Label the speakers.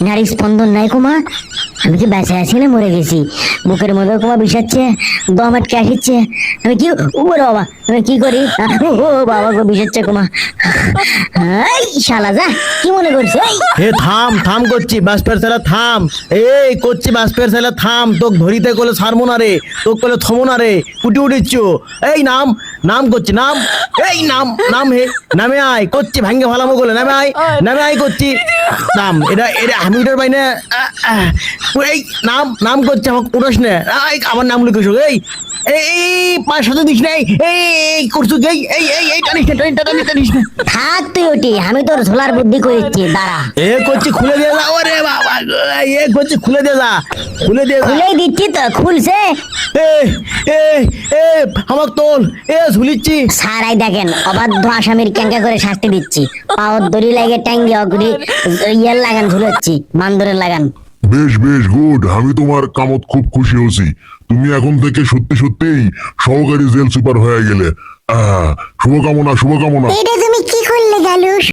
Speaker 1: নারী স্পন্দন নাই কুমা, আমি কি বেঁচে আছি না মরে গেছি? বুকের মধ্যে কুমা বিষাচ্ছে, দম আটকে আসছে, আমি কি উপরে বাবা, আমি কি করি? ও বাবা গো বিষাচ্ছে কুমা। এই শালা যা, কি মনে করছো?
Speaker 2: হে থাম থাম করছি বাষ্পের ছেলে থাম। এই করছি বাষ্পের ছেলে থাম, তোক ধরিতে গেলে ছাড়বো না রে, তোক গেলে থমো না রে, উঠি উঠিচ্ছ। এই নাম নাম করছি নাম, এই নাম নাম হে নামে আয় করছি, ভাঙ্গে ভালামো গলে নামে আয়, নামে আয় করছি নাম। এটা এটা আমি উঠার পাই না। এই নাম নাম করছি, আমাকে উঠাস না। আমার নাম লিখেছ। এই এই পাঁচ সাথে দিস নাই, এই করছো এই এই এই এই টানিস না, টানিস না।
Speaker 1: থাক তুই ওটি, আমি তোর ঝোলার বুদ্ধি করেছি, দাঁড়া।
Speaker 2: এ করছি খুলে দিয়ে যা, ওরে বাবা এ করছি খুলে দিয়ে যা, খুলে দিয়ে যা।
Speaker 1: খুলেই দিচ্ছি তো, খুলছে।
Speaker 2: এ এ এ আমাকে তোল, এ ঝুলিচ্ছি।
Speaker 1: সারাই দেখেন, অবাধ্য আসামির ক্যাঙ্কা করে শাস্তি দিচ্ছি, পাওয়ার দড়ি লাগে ট্যাঙ্গি অগুড়ি ইয়ার লাগান ঝুলাচ্ছি, বান্দরের লাগান।
Speaker 3: বেশ বেশ গুড, আমি তোমার কামত খুব খুশি হয়েছি। তুমি এখন থেকে সত্যি সত্যিই সহকারী জেল সুপার হয়ে গেলে। শুভকামনা শুভকামনা।
Speaker 1: এটা তুমি কি করলে গালুস?